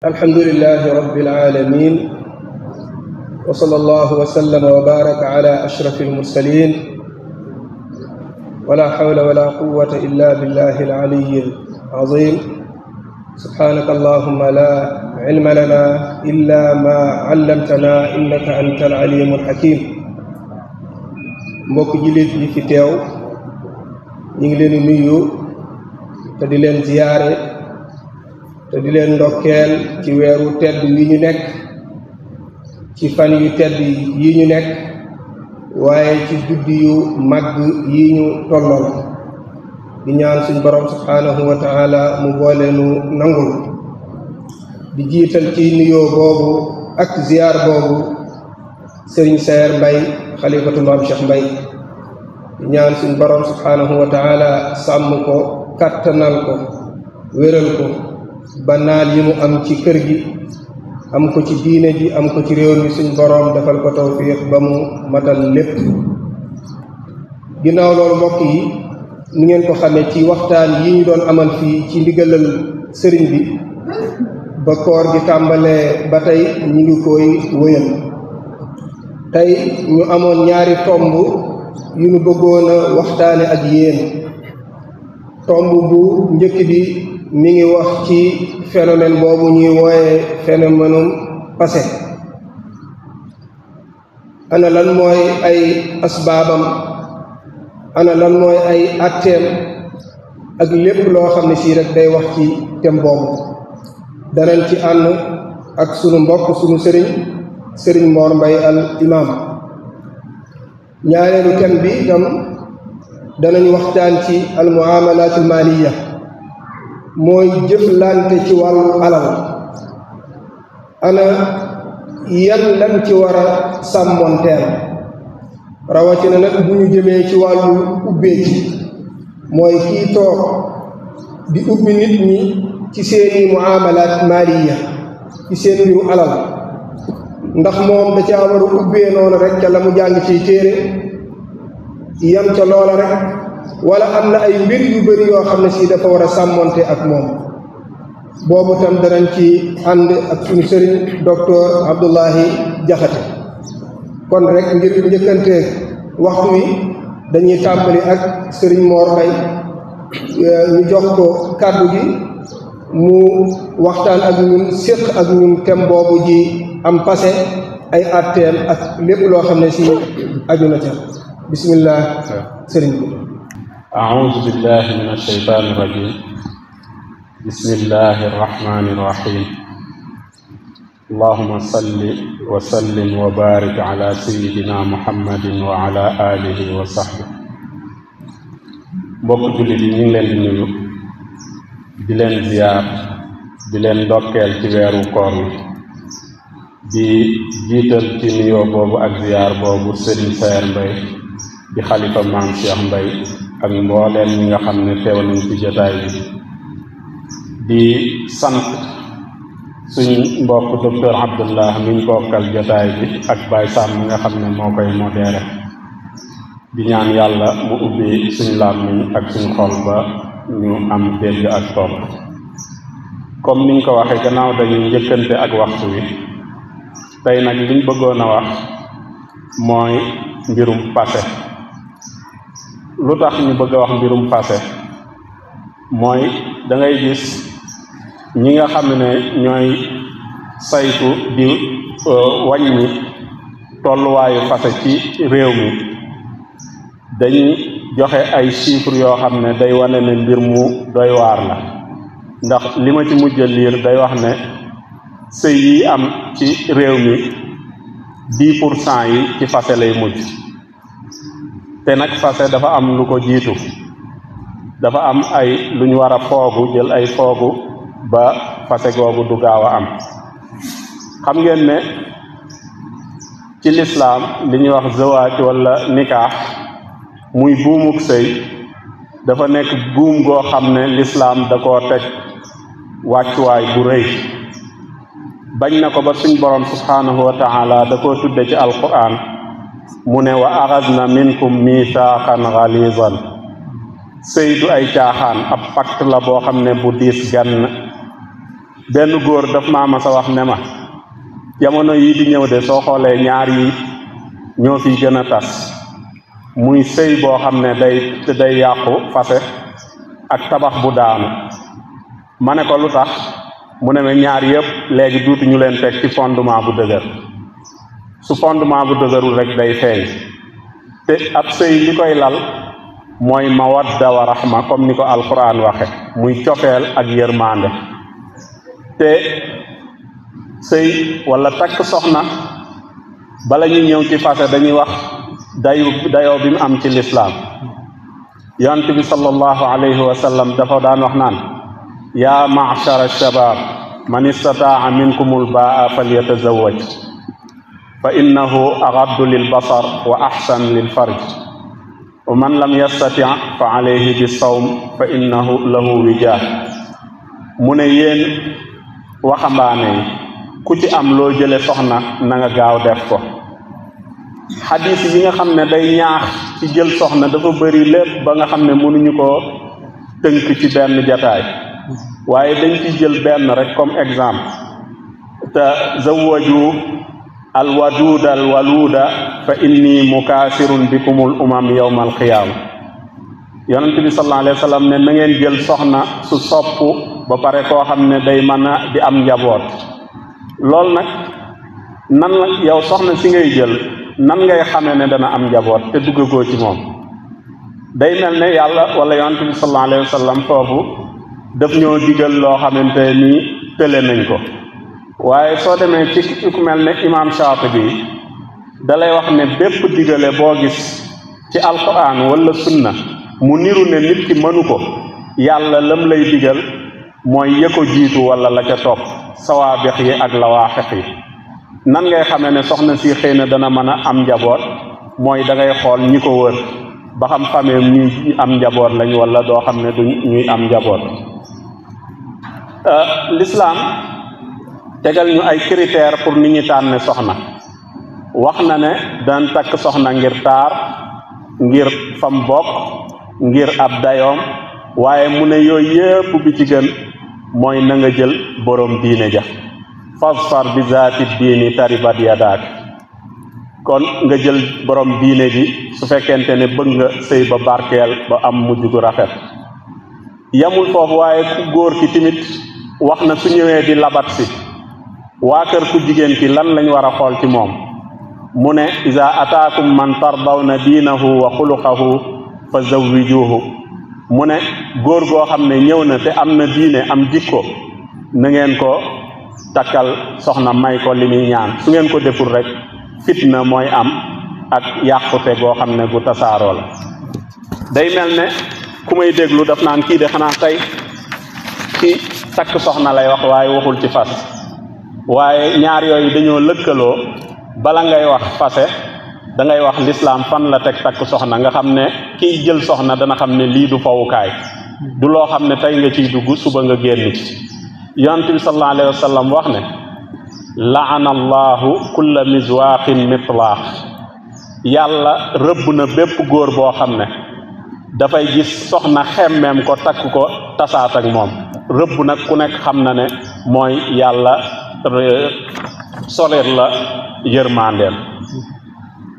الحمد لله رب العالمين وصلى الله وسلم وبارك على أشرف المرسلين ولا حول ولا قوة إلا بالله العلي العظيم سبحانك اللهم لا علم لنا إلا ما علمتنا إنك أنت العليم الحكيم mbokk jullit yi fi teew ñu ngi leen di nuyu te di leen ziyaare te di leen ndokkeel ci weeru tedd yi ñu nekk ci fan yu tedd yi ñu nekk waaye ci guddi yu màgg yi ñu tollool di ñaan suñ borom subhanahu wa taala mu boole nu nangul di jiital ci nuyoo boobu ak ziyaar boobu Serigne Saer Mbaye xalifatu maam Cheikh Mbaye di ñaan suñ borom subhanahu wa taala sàmm ko kattanal ko wéral ko ba naal yi mu am ci kër gi am ko ci diine ji am ko ci réew mi suñ boroom defal ko tawfiq ba mu matal lépp ginnaaw loolu mbokk yi ni ngeen ko xamee ci waxtaan yi ñu doon amal fii ci ndigalal sëriñ bi ba koor gi tàmbalee ba tey ñu ngi koy wëyal tey ñu amoon ñaari tomb yu ñu bëggoon a waxtaane ak yéen tomb bu njëkk bi mi ngi wax ci phénomène boobu ñuy wooye phénomène passé ana lan mooy ay asbaabam ana lan mooy ay atteem ak lépp loo xam ne sii rek day wax ci thème boobu danañ ci ànd ak sunu mbokk sunu sëriñ Mor Mbaye al imam ñaareelu thème bi itam danañ waxtaan ci al muamalatul maliya mooy jëflante ci wàllu alal ana yan lan ci war a sàmmonteel rawatina nag bu ñu jëmee ci wàllu ubbee ci mooy kii toog di ubbi nit ñi ci seeni muamalat maliya ci seen mbiru alal ndax moom da caa war a ubbee noonu rek ca la mu jàng ciy téere yam ca loola rek wala am na ay mbir yu bari yoo xam ne si dafa war a sàmmonte ak moom boobu tam danañ ci ànd ak suñu sëriñ docteur Abdoulahi Jaxate kon rek ngir njëkkante waxtu wi dañuy tàmbali ak sëriñ Mor Mbaye ñu jox ko kàddu gi mu waxtaan ak ñun séq ak ñun thème boobu ji am passé ay atteem ak lépp loo xam ne si aju na ca bismillah sëriñ bi أعوذ بالله من الشيطان الرجيم بسم الله الرحمن الرحيم اللهم صل وسلم وبارك على سيدنا محمد وعلى آله وصحبه mbokk jullit yi ñu ngi leen di nuyu di leen ziyaar di leen ndokkeel ci weeru koor wi di jiital ci nuyoo boobu ak ziyaar boobu Serigne Saer Mbaye di xalifa maam Cheikh Mbaye ak mbooleen ñi nga xam ne teew nañ ci jotaay bi di sant suñ mbokk docteur Abdullah miñ bokkal jotaay bi ak Baye Sam mi nga xam ne moo koy modéré di ñaan yàlla mu ubbi suñ làmmiñ ak suñ xol ba ñu am dégg ak topp comme niñ ko waxee gannaaw dañuy njëkkante ak waxtu wi tey nag liñ bëggoon a wax mooy mbirum passé lu tax ñu bëgg a wax mbirum passé mooy da ngay gis ñi nga xam ne ñooy saytu di wàññi tolluwaayu passé ci réew mi dañuy joxe ay chiffres yoo xam ne day wane ne mbir mu doy waar la ndax li ma ci mujj liir day wax ne sëy yi am ci réew mi 10% yi ci passé lay mujj te nag passé dafa am lu ko jiitu dafa am ay lu ñu war a foogu jël ay foogu ba passé googu du gaaw a am xam ngeen ne ci lislaam li ñuy wax zawaaj wala nikaax muy buumuk sëy dafa nekk buum goo xam ne lislaam da koo teg wàccuwaay bu rëy bañ na ko ba suñ borom subhanahu wa taala da koo tudde ci alquran mu ne wa axadna minkum miithaqan ghalizan sëy du ay caaxaan ab pacte la boo xam ne bu diis gann benn góor daf maa ma sa wax ne ma jamono yi di ñëw de soo xoolee ñaar yi ñoo fi gën a tas muy sëy boo xam ne day yàqu fase ak tabax bu daanu ma ne ko lu tax mu ne ma ñaar yëpp léegi duutu ñu leen teg ci fondement bu dëgër su fondement bu dëgërul rek day feeñ te ab sëy li koy lal mooy mawadda wa rahma comme ni ko alquran waxe muy cofeel ak yërmande te sëy wala takk soxna bala ñu ñëw ci fase dañuy wax dayoo bi mu am ci lislaam yonent bi sallallahu alayhi wa sallam dafa daan wax naan yaa ma'shara ash-shabaab man istataa minkumul baa falyatazawwaj fa innahu aghaddu lil basar wa ahsan lil farj wa man lam yastati fa alayhi bis-sawm fa innahu lahu wijaah mu ne yéen waxambaane yi ku ci am loo jële soxna na nga gaaw def ko xadis yi nga xam ne day ñaax ci jël soxna dafa bëri lépp ba nga xam ne mënuñu ko tënk ci benn jataay waaye dañ ci jël benn rek comme exemple te zawwaju alwaduda alwaluda fa inni mukaasirun bikumul umam yawma alqiyaama yonent bi sallallahu alayhi wa sallam ne na ngeen jël soxna su sopp ba pare koo xam ne day mën a di am njaboot loolu nag nan la yow soxna si ngay jël nan ngay xamee ne dana am njaboot te duggagoo ci moom day mel ne yàlla wala yonent bi sallallahu alayhi wa sallam foofu daf ñoo digal loo xamante ni tële nañ ko waaye soo demee ci ku mel ne imam Shaatibi dalay wax ne bépp digale boo gis ci alquran wala sunna mu niru ne nit ki mënu ko yàlla lam lay digal mooy ya ko jiitu wala la ca topp sawaabix yi ak lawaaxiq yi nan ngay xamee ne soxna si xëy na dana mën a am njaboot mooy da ngay xool ñi ko wër ba xam xamee ñuy am njaboot lañ wala doo xam ne du ñuy am njaboot l'islam tegal ñu ay critères pour nit ñi tànne soxna wax na ne daan takk soxna ngir taar ngir fam bokk ngir ab dayoom waaye mu ne yooyu yépp bi ci gën mooy na nga jël boroom diine ja fasfar bi zaati diini taribat yadaak kon nga jël boroom diine ji su fekkente ne bëgg nga sëy ba barkeel ba am mujj gu rafet yamul foofu waaye ku góor ki timit wax na su ñëwee di labat si waa kër ku jigéen ki lan lañ war a xool ci moom mu ne iza ataakum man tardawna diinahu wa xuluqahu fa zawwijuhu mu ne góor goo xam ne ñëw na te am na diine am jikko na ngeen ko takkal soxna may ko li muy ñaan su ngeen ko deful rek fitna mooy am ak yàqute goo xam ne gu tasaaroo la day mel ne ku may déglu daf naan kii de xanaa tey ci takk soxna lay wax waaye waxul ci fas waaye ñaar yooyu dañoo lëkkaloo bala ngay wax fase da ngay wax lislaam fan la teg takk soxna nga xam ne kiy jël soxna dana xam ne lii du fawukaay du loo xam ne tey nga ciy dugg suba nga génn ci yonent bi sallallahu alayhi wa sallam wax ne laana allahu kulla miswaaqin mitlaax yàlla rëbb na bépp góor boo xam ne dafay gis soxna xemmeem ko takk ko tasaat ak moom rëbb nag ku nekk xam na ne mooy yàlla soleer la yërmandeel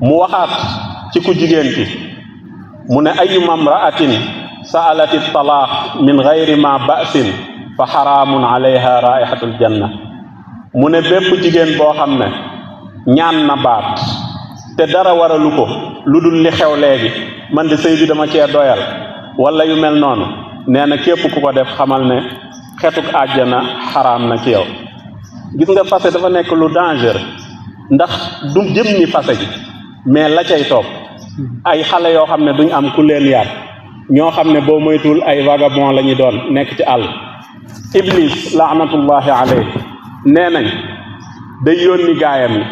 mu waxaat ci ku jigéen ki mu ne ayyuma imra'atin sa'alati talaax min gayri ma ba'sin fa xaraamun alayha raihatul janna mu ne bépp jigéen boo xam ne ñaan na baat te dara waralu ko lu dul li xew léegi man de sëy bi dama cee doyal wala yu mel noonu nee na képp ku ko def xamal ne xetuk àjjana xaraam na ci yow gis nga fase dafa nekk lu dangereux ndax du jëm ni fase ji mais la cay topp ay xale yoo xam ne duñ am ku leen yar ñoo xam ne boo moytul ay vagabond la ñu doon nekk ci àll iblis laanatullahi alayhi nee nañ day yónni gaayam yi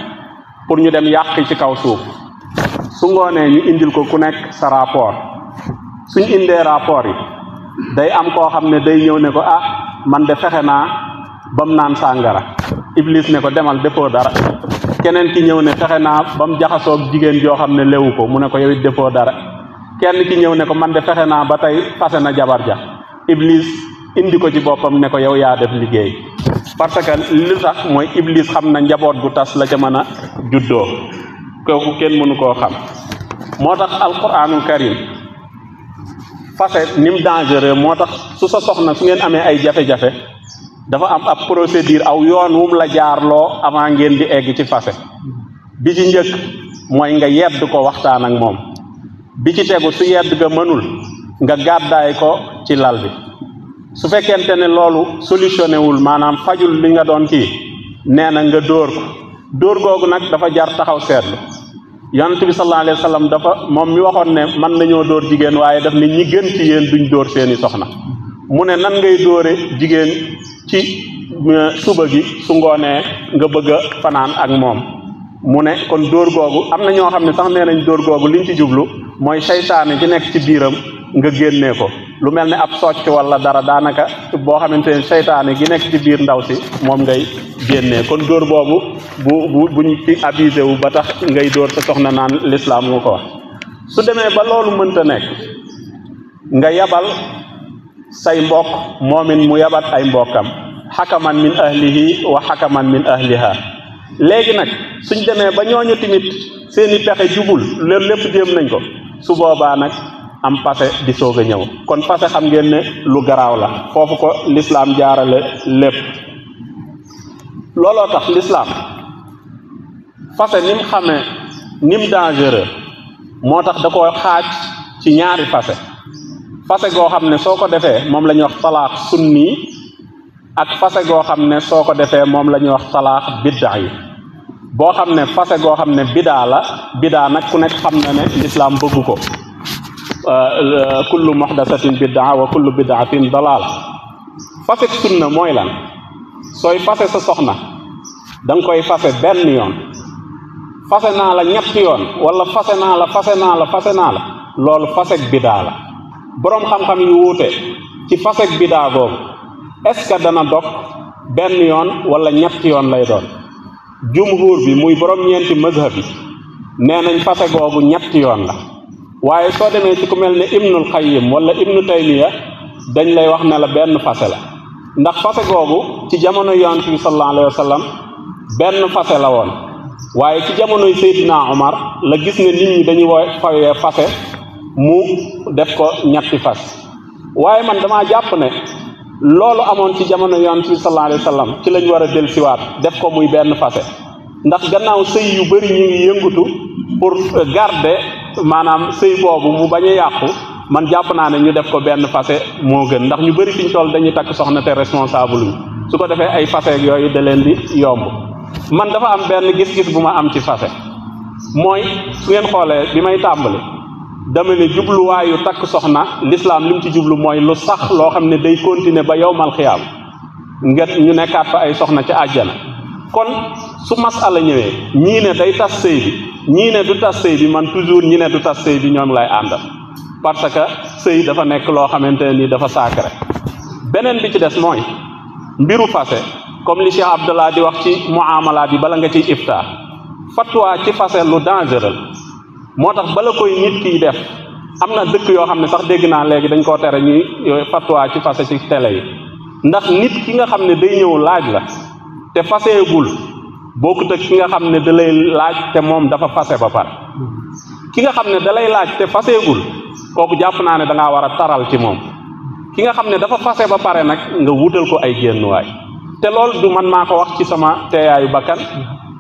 pour ñu dem yàq ci kaw suuf su ngoonee ñu indil ko ku nekk sa rapport suñ indee rapport yi day am koo xam ne day ñëw ne ko ah man de fexe naa bam naan sàngara iblis ne ko demal defoo dara keneen ki ñëw ne fexe naa bam jaxasoog jigéen joo xam ne lewu ko mu ne ko yow it defoo dara kenn ki ñëw ne ko man de fexe naa ba tey fase na jabar ja iblis indi ko ci boppam ne ko yow yaa def liggéey parce que li tax mooy iblis xam na njaboot gu tas la ca mën a juddoo kooku kenn mënu koo xam. moo tax alquranul karim fase ni mu dangereux moo tax su sa soxna su ngeen amee ay jafe-jafe dafa am ab procédure aw yoon wum la jaarloo avant ngeen di egg ci fase. bi ci njëkk mooy nga yedd ko waxtaan ak moom, bi ci tegu su yedd ga mënul nga gàddaay ko ci lal bi. su fekkente ne loolu solutionné wul maanaam fajul li nga doon kii nee na nga dóor ko. dóor googu nag dafa jar taxaw seetlu. yonent bi sallallahu alayhi wa sallam dafa moom mi waxoon ne mën nañoo dóor jigéen waaye daf ne ñi gën ci yéen duñ dóor seeni soxna. mu ne nan ngay dóore jigéen ci suba gi su ngoonee nga bëgg a fanaan ak moom. mu ne kon dóor googu am na ñoo xam ne sax nee nañ dóor googu liñ ci jublu mooy seytaane ci nekk ci biiram nga génnee ko. lu mel ne ab socc wala dara daanaka boo xamante ne seytaane gi nekk ci biir ndaw si moom ngay génnee. kon dóor boobu buñ ci abusé wu ba tax ngay dóor sa soxna naan lislaam moo ko wax. su demee ba loolu mënta nekk nga yabal say mbokk moomin mu yabat ay mbokkam xakaman min ahlihi wa xakaman min ahliha. léegi nag suñ demee ba ñooñu tamit seeni pexe jubul loolu lépp jéem nañ ko su boobaa nag am passé di soog a ñëw. kon passé xam ngeen ne lu garaaw la foofu ko lislaam jaarale lépp. looloo tax lislaam passé ni mu xamee ni mu dangereux moo tax da koo xaaj ci ñaari passé. passé goo xam ne soo ko defee moom la ñuy wax talaax sunni ak passé goo xam ne soo ko defee moom la ñuy wax talaax biddaa yi. boo xam ne passé goo xam ne bidaa la bidaa nag ku nekk xam na ne lislaam bëggu ko. kullu muhdasatin biddaa wa kullu bidaatin dalaala. fase sunna mooy lan? sooy fase sa soxna da nga koy fase benn yoon, fase naa la ñetti yoon wala fase naa la loolu fasek bidaa la. boroom xam-xam yu wuute ci fasek bidaa googu est-ce que dana dog benn yoon wala ñetti yoon lay doon. jumhur bi muy borom ñeenti mazhab bi nee nañ fase googu ñetti yoon la. waaye soo demee ci ku mel ne ibnul qayyim wala ibnu taymiya dañ lay wax ne la benn fase la. ndax fase googu ci jamono yonent bi sallallahu alayhi wa sallam benn fase la woon, waaye ci jamonoy Seydina Omar la gis ne nit ñi dañuy fawee fase mu def ko ñetti fas. waaye man damaa jàpp ne loolu amoon ci jamono yonent bi sallallahu alayhi wa sallam ci lañ war a dellusiwaat def ko muy benn fase. ndax gannaaw sëy yu bari ñu ngi yëngutu pour garder maanaam sëy boobu mu bañ a yàqu, man jàpp naa ne ñu def ko benn fase moo gën. ndax ñu bari fi ñu toll dañuy takk soxna te responsable ñu su ko defee ay fase yooyu da leen di yomb. man dafa am benn gis-gis bu ma am ci fase mooy su ngeen xoolee bi may tàmbali dama ne jubluwaayu takk soxna lislaam li mu ci jublu mooy lu sax loo xam ne day continuer ba yowmal xiyaam nga ñu nekkaat fa ay soxna ci àjjana. kon su masala ñëwee ñii ne day tas sëy bi ñii ne du tas sëy bi, man toujours ñi ne du tas sëy bi ñoom lay àndal parce que sëy dafa nekk loo xamante ne ni dafa sacré. beneen bi ci des mooy mbiru fase comme li Cheikh Abdallah di wax ci muamalaat yi bala nga ciy ifta fatwa ci fase lu dangereux moo tax bala koy nit kiy def am na dëkk yoo xam ne sax dégg naa léegi dañ koo tere ñuy fatwa ci fase ci télé yi. ndax nit ki nga xam ne day ñëw laaj la te faseegul bokkut ak ki nga xam ne da lay laaj te moom dafa fase ba pare. ki nga xam ne da lay laaj te faseegul kooku jàpp naa ne da ngaa war a taral ci moom. ki nga xam ne dafa fase ba pare nag nga wutal ko ay génnuwaay. te loolu du man maa ko wax ci sama teeyaayu bakkan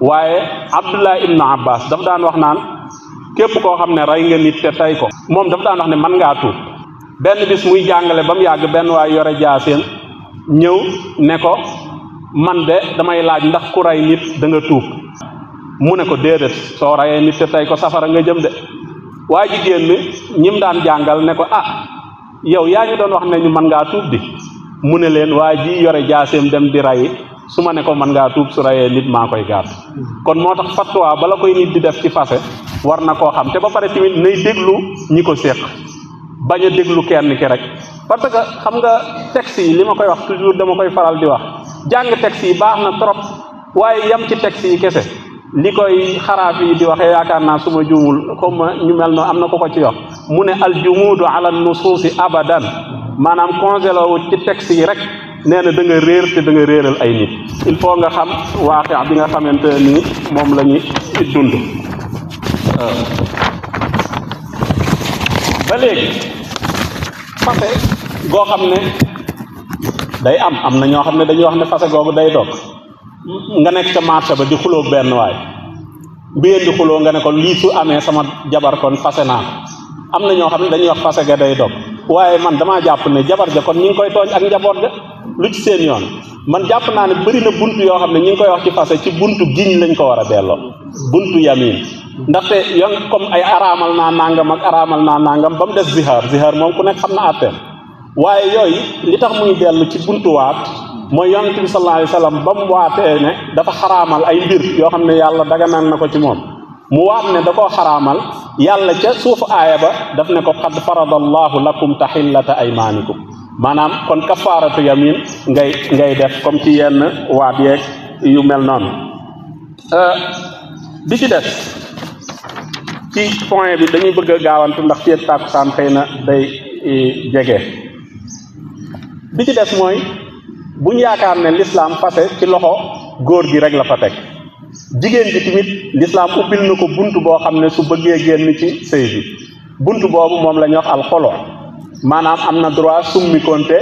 waaye Abdullah ibnu Abbas dafa daan wax naan képp koo xam ne rey nga nit te tey ko moom dafa daan wax ne man ngaa tuub. benn bis muy jàngale ba mu yàgg benn waay yore jaaseen ñëw ne ko man de damay laaj ndax ku rey nit da nga tuub. mu ne ko déedéet soo reyee nit te tey ko safara nga jëm de. waa ji génn ñim daan jàngal ne ko yow yaa ñu doon wax ne ñu mën ngaa tuub di. mu ne leen waa ji yore jaaseem dem di rey su ma ne ko mën ngaa tuub su reyee nit maa koy gàtt. kon moo tax fatwa bala koy nit di def ci fase war na koo xam te ba pare tamit nay déglu ñi ko séq bañ a déglu kenn ki rek. parce que xam nga texte yi li ma koy wax toujours dama koy faral di wax jàng texte yi baax na trop waaye yam ci texte yi kese li koy xaraaf yi di waxee yaakaar naa su ma juumul comme ñu mel noonu am na ko ko ci wax mu ne aljumuudu ala nusuusi abadan maanaam congelé wu ci texte yi rek nee na da nga réer te da nga réeral ay nit. il faut nga xam waaqi bi nga xamante ni moom la ñu dund. ba léegi fase goo xam ne day am na ñoo xam ne dañuy wax ne fase googu day dog. nga nekk ca marché ba di xuloo benn waay bi ngeen di xuloo nga ne ko lii su amee sama jabar kon fase naa am na ñoo xam ne dañuy wax fase ga day dog. waaye man damaa jàpp ne jabar ja kon ñi ngi koy tooñ ak njaboot ga lu ci seen yoon. man jàpp naa ne bëri na buntu yoo xam ne ñi ngi koy wax ci fase ci buntu giñ lañ ko war a delloo, buntu yamin. ndaxte yoon comme ay araamal naa nangam ak araamal naa nangam ba mu des zihaar moom ku nekk xam na àtteem. waaye yooyu li tax muy dellu ci buntu waat mooy yonent bi sallallahu alayhi wa sallam ba mu waatee ne dafa xaraamal ay mbir yoo xam ne yàlla daganal na ko ci moom, mu waat ne da koo xaraamal. yàlla ca suufu aaya ba daf ne ko qad faradallahu lakum tahillata aymaanikum, maanaam kon kafaaratu yamin ngay def comme ci yenn waat yeeg yu mel noonu. bi ci des ci point bi dañuy bëgg a gaawantu ndax ci tàkkusaan xëy na day jege. bi ci des mooy buñ yaakaar ne lislaam fase ci loxo góor gi rek la fa teg. jigéen ji tamit lislaam ubbil na ko bunt boo xam ne su bëggee génn ci sëy bi bunt boobu moom la ñuy wax alxolo, maanaam am na droit summi konte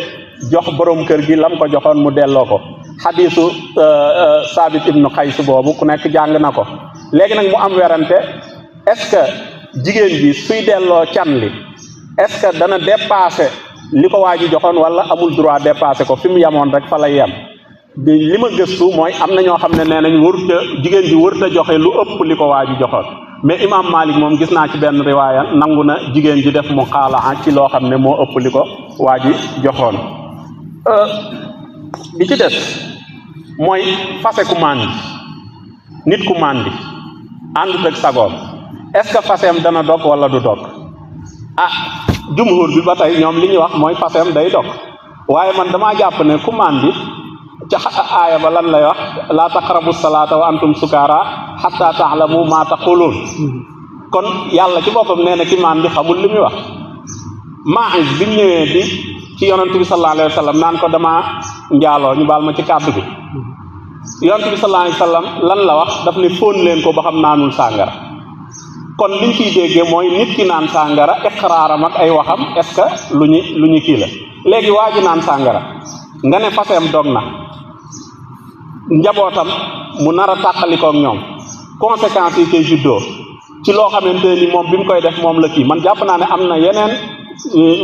jox borom kër gi lam ko joxoon mu delloo ko. xadiisu Saabit ibnu Xays boobu ku nekk jàng na ko. léegi nag mu am werante, est-ce que jigéen ji suy delloo can li est-ce que dana dépasser li ko waa ji joxoon wala amul droit dépasser ko fi mu yemoon rek fa lay yem. li ma gëstu mooy am na ñoo xam ne nee nañ wërta jigéen ji wërta joxe lu ëpp li ko waa ji joxoon, mais imam Malik moom gis naa ci benn riwaaya nangu na jigéen ji def mu xaalaa ci loo xam ne moo ëpp li ko waa ji joxoon. bi ci des mooy fase ku màndi, nit ku màndi àndut ak sagoom, est-ce que faseem dana dog wala du dog? Jumhur bi ba tey ñoom li ñuy wax mooy faseem day dog, waaye man damaa jàpp ne ku màndi ca aaya ba lan lay wax laa taqrabu salaata wa antum sukaara xatta taalamu maa taquluun. kon yàlla ci boppam nee na ki màndi xamul li muy wax. Maïs bi mu ñëwee di ci yonent bi sallallahu alayhi wa sallam naan ko damaa njaaloo, ñu baal ma ci kàddu bi, yonent bi sallallahu alayhi wa sallam lan la wax? daf ne fóon leen ko ba xam naanul sàngara. kon liñ ciy déggee mooy nit ki naan sàngara iqraaram ak ay waxam est-ce que lu ñu kii la. léegi waa ji naan sàngara nga ne faseem dog na, njabootam mu nar a tàqalikook ñoom, conséquences yi koy juddoo ci loo xamante ni moom bi mu koy def moom la kii. man jàpp naa ne am na yeneen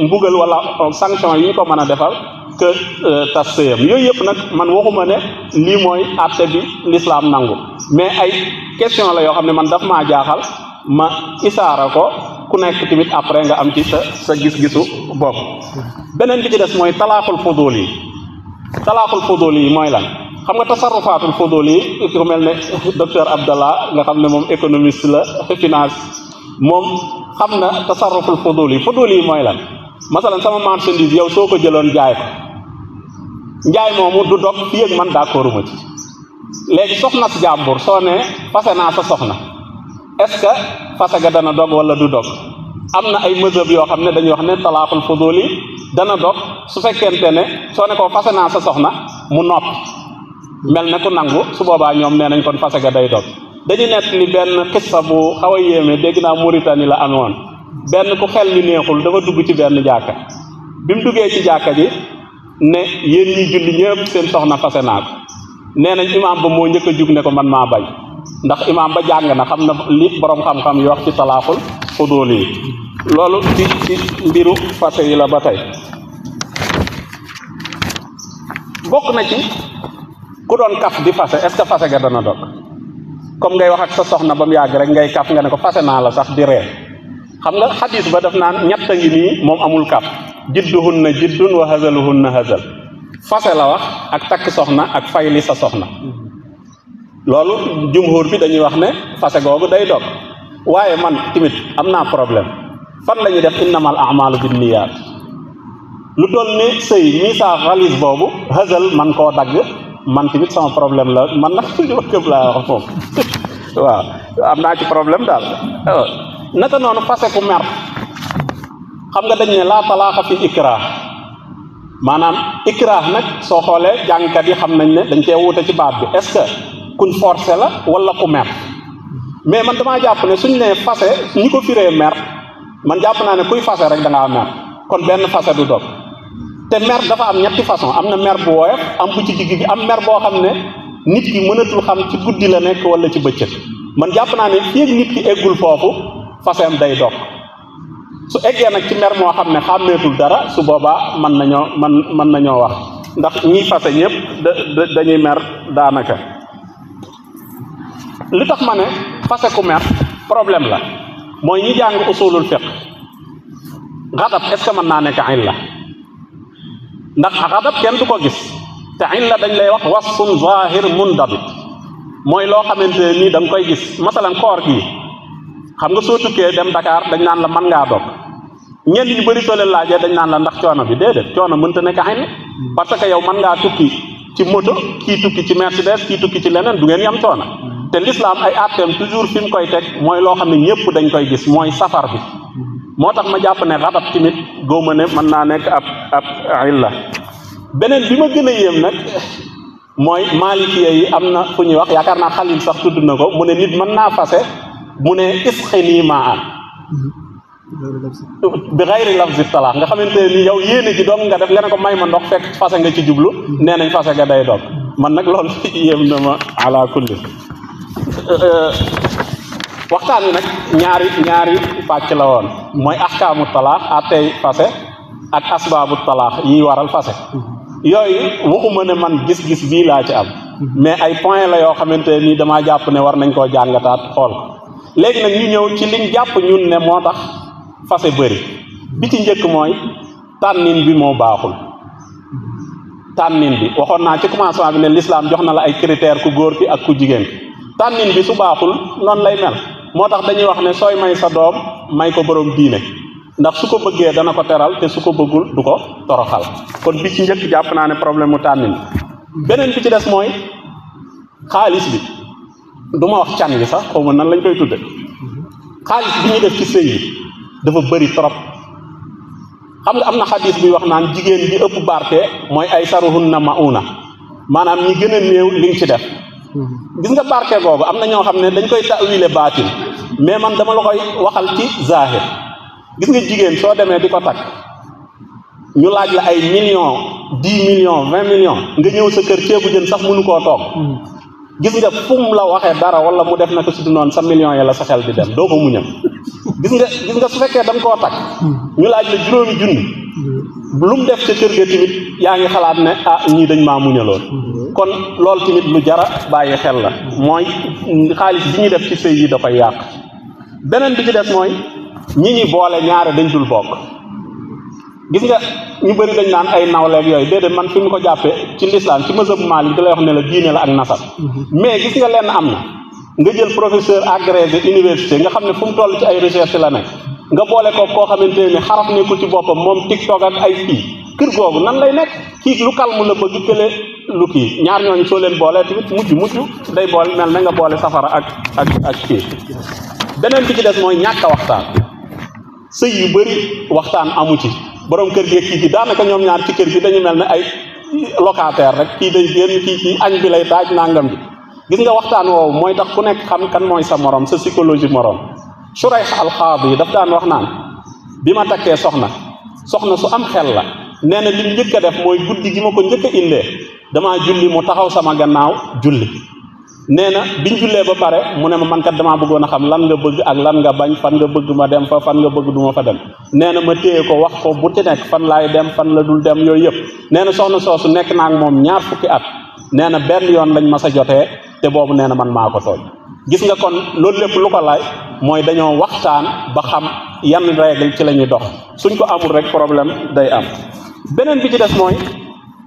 mbugal wala sanction yi ñu ko mën a defal que tas sëyam. yooyu yëpp nag man waxuma ne lii mooy àtte bi l'islam nangu, mais ay question la yoo xam ne man daf maa jaaxal, ma isaara ko ku nekk tamit après nga am ci sa gis-gisu bopp. beneen bi ci des mooy talaaxul fudul yi. talaaxul fudul yi mooy lan? xam nga tasarrufaatul fudul yi ku mel ne docteur Abdallah nga xam ne moom économiste la, finance, moom xam na tasarruful fudul yi mooy lan? masalan sama marchandise yow soo ko jëloon jaay ko, njaay moomu du dog fii ak man d'accorduma ci. léegi soxna si jàmbur soo ne fase naa sa soxna, est-ce que fase ga dana dog wala du dog? am na ay mazhab yoo xam ne dañuy wax ne talaaxul fudul yi dana dog su fekkente ne soo ne ko fase naa sa soxna mu noppi mel ne ku nangu, su boobaa ñoom nee nañ kon fase ga day dog. dañu nett li benn xissa bu xaw a yéeme, dégg naa Mauritanie la amoon. benn ku xel mi neexul dafa dugg ci benn jàkka, bi mu duggee ci jàkka ji ne yéen ñi julli ñëpp seen soxna fase naa ko. nee nañ imaam ba moo njëkk a jug ne ko man maa bañ, ndax imaam ba jàng na, xam na li borom xam-xam yi wax ci talaaxul fudul yi. loolu ci mbiru fase yi la ba tey. bokk na ci ku doon kaf di fase, est-ce que fase ga dana dog? comme ngay wax ak sa soxna ba mu yàgg rek ngay kaf nga ne ko fase naa la sax di ree. xam nga xadis ba daf naan ñett a ngi nii moom amul kaf, jidduhunna jiddun wa hazaluhunna hazal. fase la wax ak takk soxna ak fayli sa soxna. loolu jumhur bi dañuy wax ne fase googu day dog. waaye man tamit am naa problème, fan la ñuy def innamal a'malu binniyaat? lu toll ni sëy miisa xaalis boobu hazal man koo dagg, man tamit sama problème la, man nag suñu këpp laa wax moom waaw am naa ci problème daal. naka noonu fase ku mer, xam nga dañ ne laa talaaxa fi ikrah, maanaam ikrah nag soo xoolee jàngkat yi xam nañ ne dañ cee wuute ci baat bi est-ce que kuñ forcé la wala ku mer mais man damaa jàpp ne suñ nee fase ñi ko firee mer man jàpp naa ne kuy fase rek da ngaa mer kon benn fase du dog te mer dafa am ñetti façon am na mer bu woyof am bu ci digg bi am mer boo xam ne nit ki mënatul xam ci guddi la nekk wala ci bëccëg man jàpp naa ne fii ak nit ki eggul foofu faseem day dog su eggee nag ci mer moo xam ne xàmmeetul dara su boobaa mën nañoo wax ndax ñiy fase ñëpp dañuy mer daanaka li tax ma ne fase ku mer problème la mooy ñi jàng usulul fiqh xadab est-ce que mën naa nekk illa ndax xadab kenn du ko gis te illa dañ lay wax wasfun zahir mundabit mooy loo xamante ne nii da nga koy gis masalan koor gii xam nga soo tukkee dem Dakar dañ naan la mën ngaa dog ñenn ñu bëri soo leen laajee dañ naan la ndax coono bi déedéet coono mënta nekk illa parce que yow mën ngaa tukki ci moto kii tukki ci Mercedes kii tukki ci leneen du ngeen yam coono te l'islam ay atteem toujours fi mu koy teg mooy loo xam ne ñëpp dañ koy gis mooy safar bi moo tax ma jàpp ne xadab tamit góoma ne mën naa nekk ab illa beneen bi ma gën a yéem nag mooy maalikiya yi am na fu ñuy wax yaakaar naa Xalil sax tudd na ko mu ne nit mën naa fase mu ne isqini maa bi xayri lafzi talaax nga xamante ne ni yow yéene ji doom nga def nga ne ko may ma ndox fekk fase nga ci jublu nee nañ fase nga day dog man nag loolu yéem na ma ala kulli waxtaan wi nag ñaari pàcc la woon mooy ahkaamu talaax attey fase ak asbaabu talaax yiy waral fase yooyu waxuma ne man gis-gis bii laa ci am mais ay point la yoo xamante nii damaa jàpp ne war nañ koo jàngataat xool ko léegi nag ñu ñëw ci liñ jàpp ñun ne moo tax fase bëri bi ci njëkk mooy tànnin bi moo baaxul tànnin bi waxoon naa ci commencement bi ne l'islam jox na la ay critères ku góor ki ak ku jigéen tànnin bi su baaxul noonu lay mel moo tax dañuy wax ne sooy may sa doom may ko borom diine ndax su ko bëggee dana ko teral te su ko bëggul du ko toroxal kon bi ci njëkk jàpp naa ne problème mu tànnin beneen bi ci des mooy xaalis bi du ma wax can bi sax xaw ma nan lañ koy tudde xaalis bi ñuy def ci sëy yi dafa bëri trop xam nga am na xadis buy wax naan jigéen bi ëpp barke mooy ay saruhunna mauna maanaam ñi gën a néew li nga ci def gis nga barke googu am na ñoo xam ne dañ koy tawile baatin mais man dama la koy waxal ci zahir gis nga jigéen soo demee di ko takk ñu laaj la ay millions 10 millions 20 millions nga ñëw sa kër ceebu jën sax mënu koo toog gis nga fu mu la waxee dara wala mu def na ko si du noonu sa millions yi la sa xel di dem doo ko muñam gis nga su fekkee da nga koo takk ñu laaj la juróomi junni lu mu def ca kër ga tamit yaa ngi xalaat ne ah ñii dañ maa muñaloon kon loolu tamit lu jara bàyyi xel la mooy xaalis bi ñuy def ci sëy yi da koy yàq beneen bi ci des mooy ñi ñi boole ñaare dañ dul bokk gis nga ñu bëri dañ naan ay nawleeg yooyu déedéet man fi mu ko jàppee ci lislaam ci mazhab Maalik da lay wax ne la diine la ak nasab mais gis nga lenn am na nga jël professeur agrégé université nga xam ne fu mu toll ci ay recherche la nekk nga boole ko koo xamante ni xaraf nekkul ci boppam moom TikTok ak ay kii kër googu nan lay nekk kii lu kalmu la bëgg kële lu kii ñaar ñooñu soo leen boolee tamit mujj day boole mel na nga boole safara ak kii beneen bi ci des mooy ñàkk a waxtaan sëy yu bëri waxtaan amu ci borom kër gi kii gi daanaka ñoom ñaar ci kër gi dañu mel ne ay locataire rek kii day génn kii añ bi lay taaj nangam bi gis nga waxtaan woowu mooy tax ku nekk xam kan mooy sa morom sa psychologie morom Shurayh al-Qaadi yi daf daan wax naan bi ma takkee soxna su am xel la nee na li mu njëkk a def mooy guddi gi ma ko njëkk a indee damaa julli mu taxaw sama gannaaw julli nee na biñ jullee ba pare mu ne ma man kat damaa bëggoon a xam lan nga bëgg ak lan nga bañ fan nga bëgg ma dem fa fan nga bëgg du ma fa dem nee na ma téye ko wax ko bu ci nekk fan laay dem fan la dul dem yooyu yëpp nee na soxna soosu nekk naa ak moom 20 at nee na benn yoon lañ ma sa jotee te boobu nee na man maa ko tooñ gis nga kon loolu lépp lu ko laay mooy dañoo waxtaan ba xam yan règle ci la ñuy dox suñ ko amul rek problème day am beneen bi ci des mooy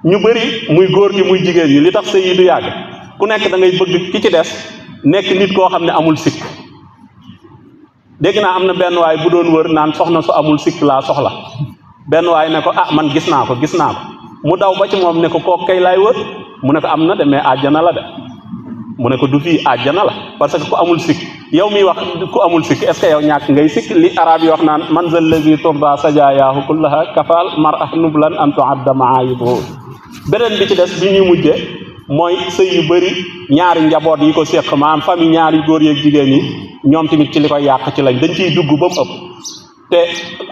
ñu bëri muy góor gi muy jigéen ñi li tax sëy yi du yàgg ku nekk da ngay bëgg ki ci des nekk nit koo xam ne amul sikk dégg naa am na benn waay bu doon wër naan soxna su amul sikk laa soxla benn waay ne ko ah man gis naa ko mu daw ba ci moom ne ko kooku kay laay wër mu ne ko am na de mais àjjana la de mu ne ko du fii àjjana la parce que ku amul sikk yow mi wax ku amul sikk est ce que yow ñàkk ngay sikk li arab yi wax naan man zal lazi turda sajaayahu kullaha kafal mar'a nublan an tu'adda ma'ayibuhu beneen bi ci des bi ñuy mujje mooy sëy yu bëri ñaari njaboot yi ko séq maanaam famille ñaari góor yeeg jigéen yi ñoom tamit ci li koy yàq ci lañ dañ ciy dugg ba mu ëpp te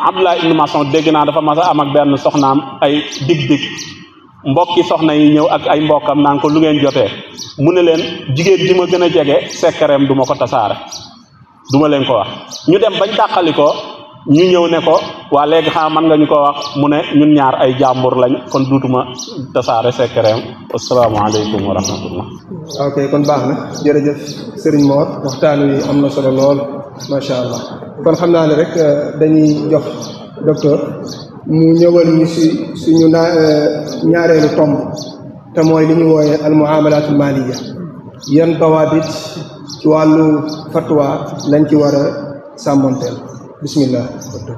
Abdullah ibn Mas'ud dégg naa dafa mas a am ak benn soxnaam ay dig mbokki soxna yi ñëw ak ay mbokkam naan ko lu ngeen jotee mu ne leen jigéen ji ma gën a jege sekkareem du ma ko tasaare du ma leen ko wax ñu dem bañ tàqali ko ñu ñëw ne ko waa léegi xam man nga ñu ko wax mu ne ñun ñaar ay jàmbur lañ kon duutuma tasaare sekkareem asalaamaaleykum wa rahmatullah ok kon baax na jërëjëf Serigne Mor waxtaan wi am na solo lool macha allah kon xam naa ne rek dañuy jox docteur mu ñëwal ñu si suñu ñaareelu tomb te mooy li ñu wooyee al muamalatul maliya yan dawaabit ci wàllu fatwa lañ ci war a sàmmonteel bismillah docteur